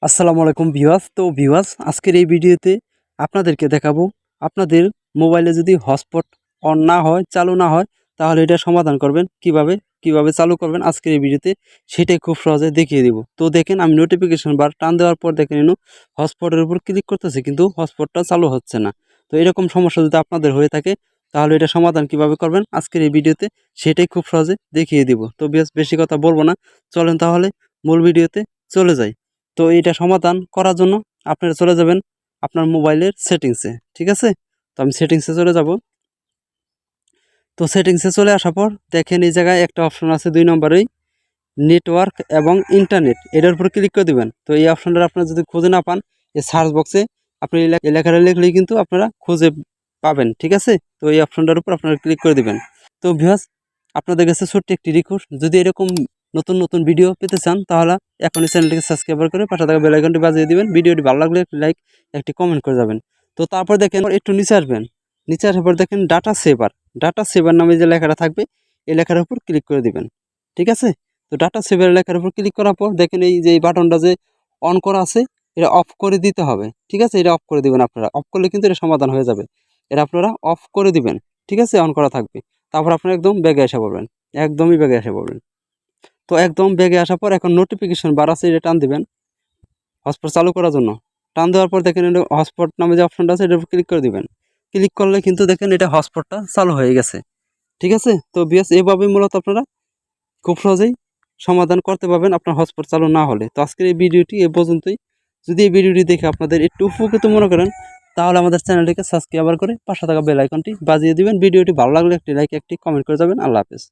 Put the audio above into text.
আসসালামু আলাইকুম ভিউয়ার্স। তো ভিউয়ার্স, আজকের এই ভিডিওতে আপনাদেরকে দেখাবো আপনাদের মোবাইলে যদি হটস্পট অন না হয়, চালু না হয়, তাহলে এটা সমাধান করবেন কিভাবে চালু করবেন আজকের এই ভিডিওতে সেটাই খুব সহজে দেখিয়ে দিব। তো দেখেন, আমি নোটিফিকেশন বার টান দেওয়ার পর দেখেন হটস্পটের উপর ক্লিক করতেছি, কিন্তু হটস্পটটা চালু হচ্ছে না। তো এরকম সমস্যা যদি আপনাদের হয়ে থাকে, তাহলে এটা সমাধান কিভাবে করবেন আজকের এই ভিডিওতে সেটাই খুব সহজে দেখিয়ে দিব। তো বেশি কথা বলবো না, চলেন তাহলে মূল ভিডিওতে চলে যাই। তো এইটা সমাধান করার জন্য আপনারা চলে যাবেন আপনার মোবাইলের সেটিংসে। ঠিক আছে, তো আমি সেটিংসে চলে যাব। তো সেটিংসে চলে আসার পর দেখেন এই জায়গায় একটা অপশন আছে 2 নম্বরেই, নেটওয়ার্ক এবং ইন্টারনেট, এটার উপর ক্লিক করে দিবেন। তো এই অপশনটা আপনারা যদি খুঁজে না পান, এই সার্চ বক্সে আপনি এই লেখাটা লিখলেই কিন্তু আপনারা খুঁজে পাবেন। ঠিক আছে, তো এই অপশনটার উপর আপনারা ক্লিক করে দিবেন। তো ভিউয়ার্স, আপনাদের কাছে ছোট্ট একটি রিকোয়েস্ট, যদি এরকম নতুন নতুন ভিডিও পেতে চান, তাহলে এখনই চ্যানেলটিকে সাবস্ক্রাইব করে পাশে থাকা বেল আইকনটি বাজিয়ে দিবেন। ভিডিওটি ভালো লাগলে একটি লাইক, একটি কমেন্ট করে যাবেন। তো তারপর দেখেন একটু নিচে আসবেন, নিচে আসার পর দেখেন ডাটা সেভার নামে যে লেখাটা থাকবে, এই লেখার উপর ক্লিক করে দিবেন। ঠিক আছে, তো ডাটা সেভার লেখার উপর ক্লিক করার পর দেখেন এই যে এই বাটনটা যে অন করা আছে, এটা অফ করে দিতে হবে। ঠিক আছে, এটা অফ করে দিবেন আপনারা। অফ করলে কিন্তু এটা সমাধান হয়ে যাবে। এটা আপনারা অফ করে দিবেন। ঠিক আছে, অন করা থাকবে। তারপর আপনারা একদম ব্যাগে এসে পড়বেন, একদমই ব্যাগে এসে পড়বেন। তো একদম ব্যাগে আসার পর এখন নোটিফিকেশন বার আছে, এটা টান দিবেন হটস্পট চালু করার জন্য। টান দেওয়ার পর দেখেন হটস্পট নামে যে অপশনটা আছে, এটার উপর ক্লিক করে দিবেন। ক্লিক করলে কিন্তু দেখেন এটা হটস্পটটা চালু হয়ে গেছে। ঠিক আছে, তো বিএস এভাবেই মূলত আপনারা খুব সহজেই সমাধান করতে পারবেন আপনার হটস্পট চালু না হলে। তো আজকের এই ভিডিওটি এ পর্যন্তই। যদি এই ভিডিওটি দেখে আপনাদের একটু উপকৃত মনে করেন, তাহলে আমাদের চ্যানেলটিকে সাবস্ক্রাইব করে পাশে থাকা বেল আইকনটি বাজিয়ে দিবেন। ভিডিওটি ভালো লাগলে একটি লাইক, একটি কমেন্ট করে যাবেন। আল্লাহ হাফেজ।